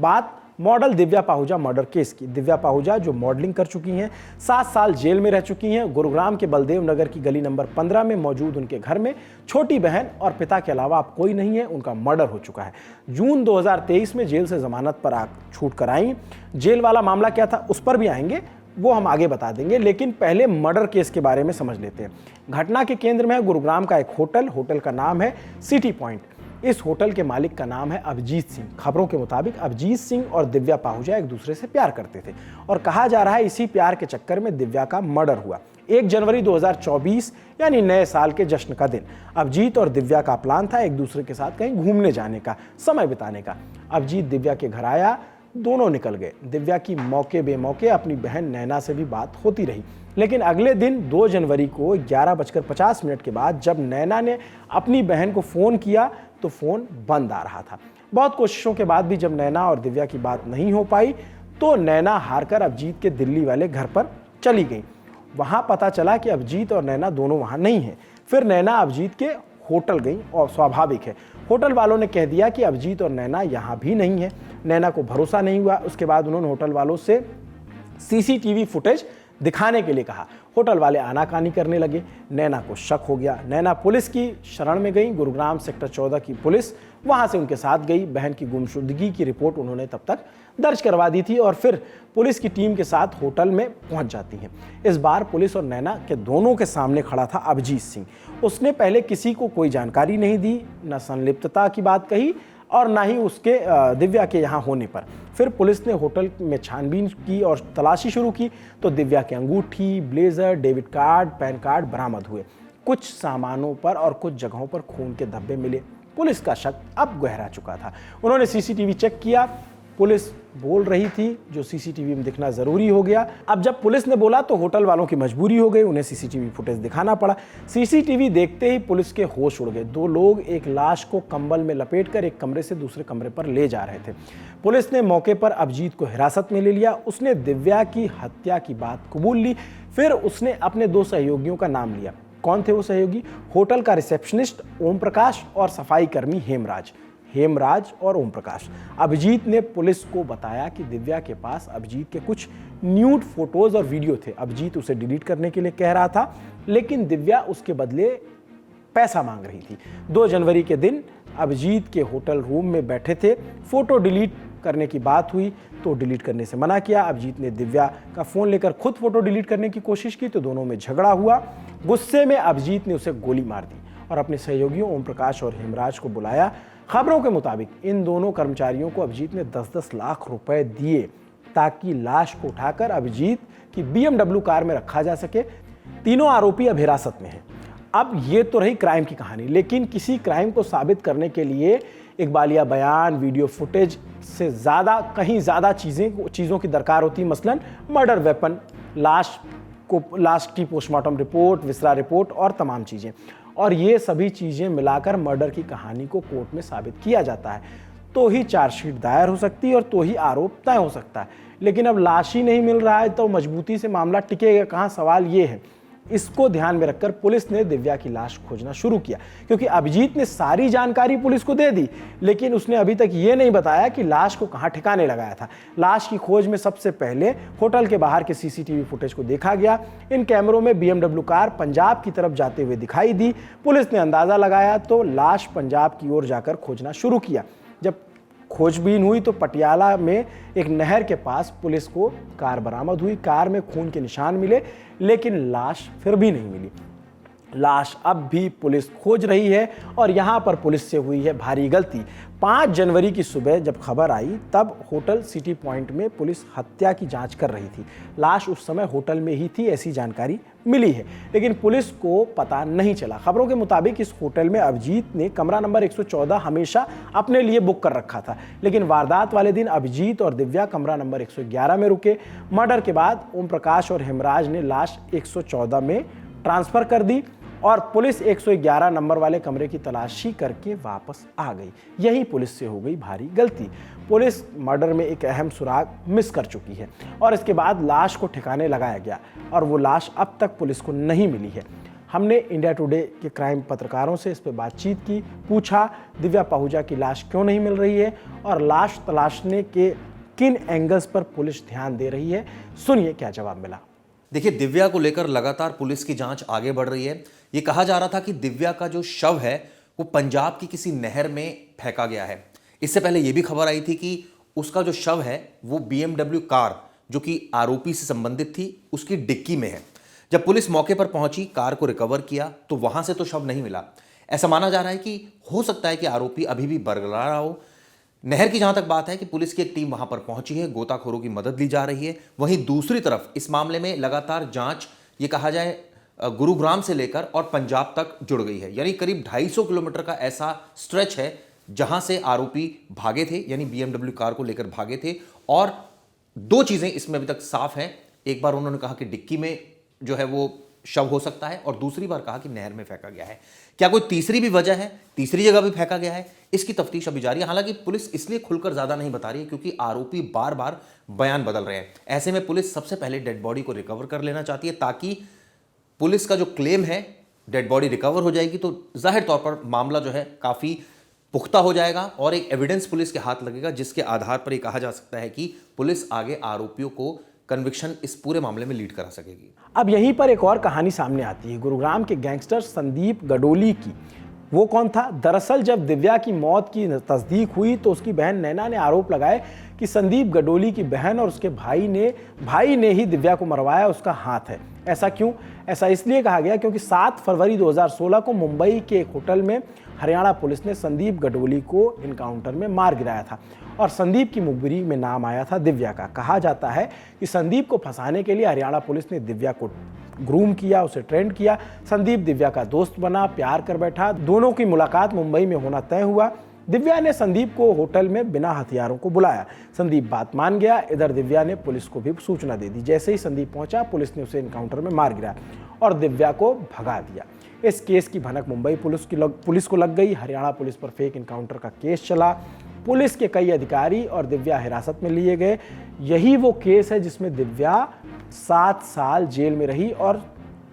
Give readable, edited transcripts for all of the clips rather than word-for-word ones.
बात model Divya Pahuja murder case की। दिव्या पाहुजा जो मॉडलिंग कर चुकी हैं, 7 साल जेल में रह चुकी हैं। गुरुग्राम के बलदेव नगर की गली नंबर 15 में मौजूद उनके घर में छोटी बहन और पिता के अलावा अब कोई नहीं है। उनका मर्डर हो चुका है। जून 2023 में जेल से जमानत पर छूट कर आई। जेल वाला मामला क्या था उस पर भी आएंगे, वो हम आगे बता देंगे, लेकिन पहले मर्डर केस के बारे में समझ लेते हैं। घटना के केंद्र में है गुरुग्राम का एक होटल का नाम है सिटी पॉइंट। इस होटल के मालिक का नाम है अभिजीत सिंह। खबरों के मुताबिक अभिजीत सिंह और दिव्या पाहुजा एक दूसरे से प्यार करते थे और कहा जा रहा है इसी प्यार के चक्कर में दिव्या का मर्डर हुआ। 1 जनवरी 2024 यानी नए साल के जश्न का दिन। अभिजीत और दिव्या का प्लान था एक दूसरे के साथ कहीं घूमने जाने का, समय बिताने का। अभिजीत दिव्या के घर आया, दोनों निकल गए। दिव्या की मौके बेमौके अपनी बहन नैना से भी बात होती रही, लेकिन अगले दिन 2 जनवरी को 11:50 के बाद जब नैना ने अपनी बहन को फ़ोन किया तो फ़ोन बंद आ रहा था। बहुत कोशिशों के बाद भी जब नैना और दिव्या की बात नहीं हो पाई तो नैना हारकर अभिजीत के दिल्ली वाले घर पर चली गई। वहाँ पता चला कि अभिजीत और नैना दोनों वहाँ नहीं हैं। फिर नैना अभिजीत के होटल गई और स्वाभाविक है, होटल वालों ने कह दिया कि अभिजीत और नैना यहाँ भी नहीं है। नैना को भरोसा नहीं हुआ। उसके बाद उन्होंने होटल वालों से सीसीटीवी फुटेज दिखाने के लिए कहा। होटल वाले आनाकानी करने लगे। नैना को शक हो गया। नैना पुलिस की शरण में गई। गुरुग्राम सेक्टर 14 की पुलिस वहां से उनके साथ गई। बहन की गुमशुदगी की रिपोर्ट उन्होंने तब तक दर्ज करवा दी थी और फिर पुलिस की टीम के साथ होटल में पहुंच जाती हैं। इस बार पुलिस और नैना के दोनों के सामने खड़ा था अभिजीत सिंह। उसने पहले किसी को कोई जानकारी नहीं दी, न संलिप्तता की बात कही और ना ही उसके दिव्या के यहाँ होने पर। फिर पुलिस ने होटल में छानबीन की और तलाशी शुरू की तो दिव्या की अंगूठी, blazer, debit card, pan card बरामद हुए। कुछ सामानों पर और कुछ जगहों पर खून के धब्बे मिले। पुलिस का शक अब गहरा चुका था। उन्होंने सीसीटीवी चेक किया। पुलिस बोल रही थी, जो सीसीटीवी में दिखना जरूरी हो गया। अब जब पुलिस ने बोला तो होटल वालों की मजबूरी हो गई, उन्हें सीसीटीवी फुटेज दिखाना पड़ा। सीसीटीवी देखते ही पुलिस के होश उड़ गए। 2 लोग एक लाश को कंबल में लपेटकर एक कमरे से दूसरे कमरे पर ले जा रहे थे। पुलिस ने मौके पर अभिजीत को हिरासत में ले लिया। उसने दिव्या की हत्या की बात कबूल ली। फिर उसने अपने 2 सहयोगियों का नाम लिया। कौन थे वो सहयोगी? होटल का रिसेप्शनिस्ट ओम प्रकाश और सफाई कर्मी हेमराज और ओम प्रकाश। अभिजीत ने पुलिस को बताया कि दिव्या के पास अभिजीत के कुछ न्यूड फोटोज और वीडियो थे। अभिजीत उसे डिलीट करने के लिए कह रहा था, लेकिन दिव्या उसके बदले पैसा मांग रही थी। 2 जनवरी के दिन अभिजीत के होटल रूम में बैठे थे। फोटो डिलीट करने की बात हुई तो डिलीट करने से मना किया। अभिजीत ने दिव्या का फ़ोन लेकर खुद फोटो डिलीट करने की कोशिश की तो दोनों में झगड़ा हुआ। गुस्से में अभिजीत ने उसे गोली मार दी और अपने सहयोगियों ओम प्रकाश और हेमराज को बुलाया। खबरों के मुताबिक इन दोनों कर्मचारियों को अभिजीत ने 10-10 लाख रुपए दिए ताकि लाश को उठाकर अभिजीत की BMW कार में रखा जा सके। तीनों आरोपी अब हिरासत में हैं। अब ये तो रही क्राइम की कहानी, लेकिन किसी क्राइम को साबित करने के लिए इकबालिया बयान, वीडियो फुटेज से कहीं ज़्यादा चीज़ों की दरकार होती है। मसलन मर्डर वेपन, लाश की पोस्टमार्टम रिपोर्ट, विसरा रिपोर्ट और तमाम चीज़ें। और ये सभी चीज़ें मिलाकर मर्डर की कहानी को कोर्ट में साबित किया जाता है तो ही चार्जशीट दायर हो सकती है और तो ही आरोप तय हो सकता है। लेकिन अब लाश ही नहीं मिल रहा है तो मजबूती से मामला टिकेगा कहाँ, सवाल ये है। इसको ध्यान में रखकर पुलिस ने दिव्या की लाश खोजना शुरू किया, क्योंकि अभिजीत ने सारी जानकारी पुलिस को दे दी, लेकिन उसने अभी तक ये नहीं बताया कि लाश को कहाँ ठिकाने लगाया था। लाश की खोज में सबसे पहले होटल के बाहर के सीसीटीवी फुटेज को देखा गया। इन कैमरों में BMW कार पंजाब की तरफ जाते हुए दिखाई दी। पुलिस ने अंदाजा लगाया तो लाश पंजाब की ओर जाकर खोजना शुरू किया। जब खोजबीन हुई तो पटियाला में एक नहर के पास पुलिस को कार बरामद हुई। कार में खून के निशान मिले, लेकिन लाश फिर भी नहीं मिली। लाश अब भी पुलिस खोज रही है और यहाँ पर पुलिस से हुई है भारी गलती। 5 जनवरी की सुबह जब खबर आई तब होटल सिटी पॉइंट में पुलिस हत्या की जांच कर रही थी। लाश उस समय होटल में ही थी, ऐसी जानकारी मिली है, लेकिन पुलिस को पता नहीं चला। खबरों के मुताबिक इस होटल में अभिजीत ने कमरा नंबर 114 हमेशा अपने लिए बुक कर रखा था, लेकिन वारदात वाले दिन अभिजीत और दिव्या कमरा नंबर 111 में रुके। मर्डर के बाद ओम प्रकाश और हेमराज ने लाश 114 में ट्रांसफर कर दी और पुलिस 111 नंबर वाले कमरे की तलाशी करके वापस आ गई। यही पुलिस से हो गई भारी गलती। पुलिस मर्डर में एक अहम सुराग मिस कर चुकी है और इसके बाद लाश को ठिकाने लगाया गया और वो लाश अब तक पुलिस को नहीं मिली है। हमने इंडिया टुडे के क्राइम पत्रकारों से इस पर बातचीत की, पूछा दिव्या पाहुजा की लाश क्यों नहीं मिल रही है और लाश तलाशने के किन एंगल्स पर पुलिस ध्यान दे रही है। सुनिए क्या जवाब मिला। देखिए, दिव्या को लेकर लगातार पुलिस की जांच आगे बढ़ रही है। ये कहा जा रहा था कि दिव्या का जो शव है वो पंजाब की किसी नहर में फेंका गया है। इससे पहले यह भी खबर आई थी कि उसका जो शव है वो BMW कार जो कि आरोपी से संबंधित थी उसकी डिक्की में है। जब पुलिस मौके पर पहुंची, कार को रिकवर किया तो वहां से तो शव नहीं मिला। ऐसा माना जा रहा है कि हो सकता है कि आरोपी अभी भी बरकरार रहा हो। नहर की जहां तक बात है कि पुलिस की एक टीम वहां पर पहुंची है, गोताखोरों की मदद ली जा रही है। वहीं दूसरी तरफ इस मामले में लगातार जांच, ये कहा जाए गुरुग्राम से लेकर और पंजाब तक जुड़ गई है। यानी करीब 250 किलोमीटर का ऐसा स्ट्रेच है जहां से आरोपी भागे थे, यानी BMW कार को लेकर भागे थे। और दो चीजें इसमें अभी तक साफ हैं। एक बार उन्होंने कहा कि डिक्की में जो है वो शव हो सकता है और दूसरी बार कहा कि नहर में फेंका गया है। क्या कोई तीसरी भी वजह है, तीसरी जगह भी फेंका गया है? इसकी तफ्तीश अभी जारी है। हालांकि पुलिस इसलिए खुलकर ज्यादा नहीं बता रही है क्योंकि आरोपी बार बार बयान बदल रहे हैं। ऐसे में पुलिस सबसे पहले डेड बॉडी को रिकवर कर लेना चाहती है ताकि पुलिस का जो क्लेम है डेड बॉडी रिकवर हो जाएगी तो जाहिर तौर पर मामला जो है काफी पुख्ता हो जाएगा और एक एविडेंस पुलिस के हाथ लगेगा जिसके आधार पर यह कहा जा सकता है कि पुलिस आगे आरोपियों को कन्विक्शन इस पूरे मामले में लीड करा सकेगी। अब यहीं पर एक और कहानी सामने आती है गुरुग्राम के गैंगस्टर संदीप गडोली की। वो कौन था? दरअसल जब दिव्या की मौत की तस्दीक हुई तो उसकी बहन नैना ने आरोप लगाए कि संदीप गडोली की बहन और उसके भाई ने ही दिव्या को मरवाया, उसका हाथ है। ऐसा क्यों? ऐसा इसलिए कहा गया क्योंकि 7 फरवरी 2016 को मुंबई के एक होटल में हरियाणा पुलिस ने संदीप गडोली को इनकाउंटर में मार गिराया था और संदीप की मुखबिरी में नाम आया था दिव्या का। कहा जाता है कि संदीप को फंसाने के लिए हरियाणा पुलिस ने दिव्या को ग्रूम किया, उसे ट्रेंड किया। संदीप दिव्या का दोस्त बना, प्यार कर बैठा। दोनों की मुलाकात मुंबई में होना तय हुआ। दिव्या ने संदीप को होटल में बिना हथियारों को बुलाया। संदीप बात मान गया। इधर दिव्या ने पुलिस को भी सूचना दे दी। जैसे ही संदीप पहुंचा, पुलिस ने उसे इनकाउंटर में मार गिराया और दिव्या को भगा दिया। इस केस की भनक मुंबई पुलिस को लग गई। हरियाणा पुलिस पर फेक इनकाउंटर का केस चला। पुलिस के कई अधिकारी और दिव्या हिरासत में लिए गए। यही वो केस है जिसमें दिव्या 7 साल जेल में रही और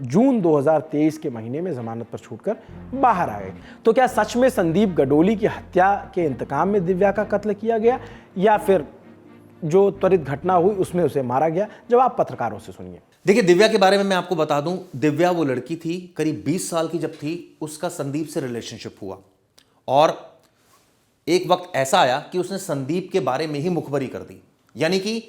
जून 2023 के महीने में जमानत पर छूटकर बाहर आ गए। तो क्या सच में संदीप गडोली की हत्या के इंतकाम में दिव्या का कत्ल किया गया या फिर जो त्वरित घटना हुई उसमें उसे मारा गया? जवाब पत्रकारों से सुनिए। देखिए, दिव्या के बारे में मैं आपको बता दूं, दिव्या वो लड़की थी करीब 20 साल की जब थी उसका संदीप से रिलेशनशिप हुआ और एक वक्त ऐसा आया कि उसने संदीप के बारे में ही मुखबरी कर दी। यानी कि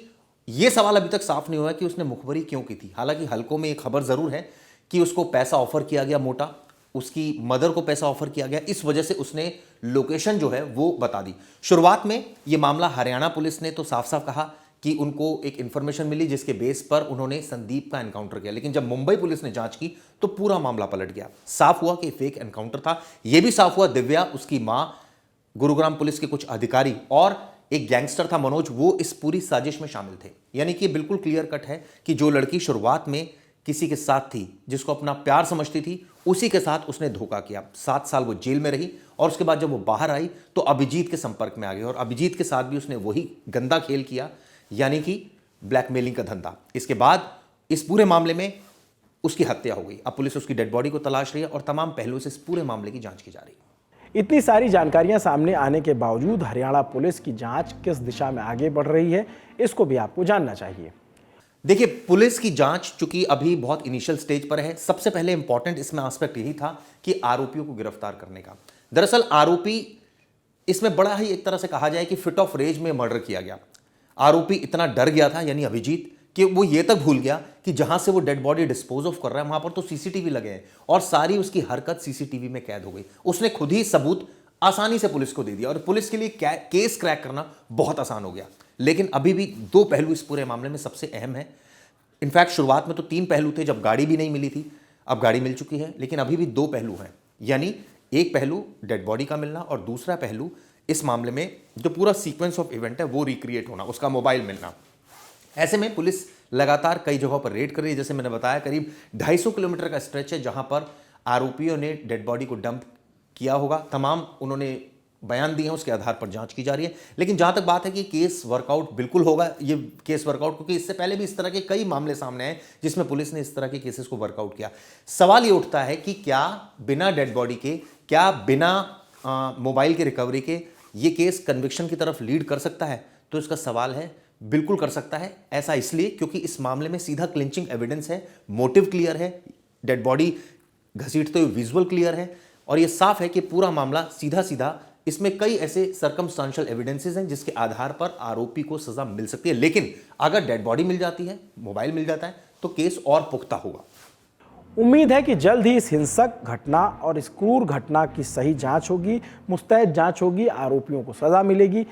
यह सवाल अभी तक साफ नहीं हुआ कि उसने मुखबरी क्यों की थी। हालांकि हल्कों में एक खबर जरूर है कि उसको पैसा ऑफर किया गया मोटा, उसकी मदर को पैसा ऑफर किया गया, इस वजह से उसने लोकेशन जो है वो बता दी। शुरुआत में यह मामला हरियाणा पुलिस ने तो साफ साफ कहा कि उनको एक इंफॉर्मेशन मिली जिसके बेस पर उन्होंने संदीप का एनकाउंटर किया। लेकिन जब मुंबई पुलिस ने जांच की तो पूरा मामला पलट गया। साफ हुआ कि फेक एनकाउंटर था। यह भी साफ हुआ दिव्या, उसकी मां, गुरुग्राम पुलिस के कुछ अधिकारी और एक गैंगस्टर था मनोज, वो इस पूरी साजिश में शामिल थे। यानी कि बिल्कुल क्लियर कट है कि जो लड़की शुरुआत में किसी के साथ थी, जिसको अपना प्यार समझती थी, उसी के साथ उसने धोखा किया। 7 साल वो जेल में रही और उसके बाद जब वो बाहर आई तो अभिजीत के संपर्क में आ गई और अभिजीत के साथ भी उसने वही गंदा खेल किया, यानी कि ब्लैकमेलिंग का धंधा। इसके बाद इस पूरे मामले में उसकी हत्या हो गई। अब पुलिस उसकी डेड बॉडी को तलाश रही है और तमाम पहलुओं से इस पूरे मामले की जांच की जा रही है। इतनी सारी जानकारियां सामने आने के बावजूद हरियाणा पुलिस की जांच किस दिशा में आगे बढ़ रही है, इसको भी आपको जानना चाहिए। देखिए, पुलिस की जांच चूंकि अभी बहुत इनिशियल स्टेज पर है, सबसे पहले इंपॉर्टेंट इसमें एस्पेक्ट यही था कि आरोपियों को गिरफ्तार करने का। दरअसल आरोपी इसमें बड़ा ही एक तरह से कहा जाए कि फिट ऑफ रेज में मर्डर किया गया। आरोपी इतना डर गया था, यानी अभिजीत, कि वो ये तक भूल गया कि जहां से वो डेड बॉडी डिस्पोज ऑफ कर रहा है वहां पर तो सीसीटीवी लगे हैं और सारी उसकी हरकत सीसीटीवी में कैद हो गई। उसने खुद ही सबूत आसानी से पुलिस को दे दिया और पुलिस के लिए केस क्रैक करना बहुत आसान हो गया। लेकिन अभी भी 2 पहलू इस पूरे मामले में सबसे अहम है। इनफैक्ट शुरुआत में तो 3 पहलू थे जब गाड़ी भी नहीं मिली थी, अब गाड़ी मिल चुकी है, लेकिन अभी भी 2 पहलू हैं। यानी एक पहलू डेड बॉडी का मिलना और दूसरा पहलू इस मामले में जो पूरा सीक्वेंस ऑफ इवेंट है वो रिक्रिएट होना, उसका मोबाइल मिलना। ऐसे में पुलिस लगातार कई जगहों पर रेड कर रही है। जैसे मैंने बताया, करीब 250 किलोमीटर का स्ट्रेच है जहां पर आरोपियों ने डेड बॉडी को डंप किया होगा। तमाम उन्होंने बयान दिए हैं उसके आधार पर जांच की जा रही है। लेकिन जहां तक बात है कि केस वर्कआउट बिल्कुल होगा, ये केस वर्कआउट, क्योंकि इससे पहले भी इस तरह के कई मामले सामने आए जिसमें पुलिस ने इस तरह के केसेस को वर्कआउट किया। सवाल ये उठता है कि क्या बिना डेड बॉडी के, क्या बिना मोबाइल के रिकवरी के ये केस कन्विक्शन की तरफ लीड कर सकता है? तो इसका सवाल है, बिल्कुल कर सकता है। ऐसा इसलिए क्योंकि इस मामले में सीधा क्लिंचिंग एविडेंस है, मोटिव क्लियर है, डेड बॉडी घसीटते हुए विजुअल क्लियर है, और यह साफ है कि पूरा मामला सीधा सीधा, इसमें कई ऐसे सर्कमस्टांशियल एविडेंसेस हैं जिसके आधार पर आरोपी को सजा मिल सकती है। लेकिन अगर डेड बॉडी मिल जाती है, मोबाइल मिल जाता है, तो केस और पुख्ता होगा। उम्मीद है कि जल्द ही इस हिंसक घटना और इस क्रूर घटना की सही जांच होगी, मुस्तैद जांच होगी, आरोपियों को सजा मिलेगी।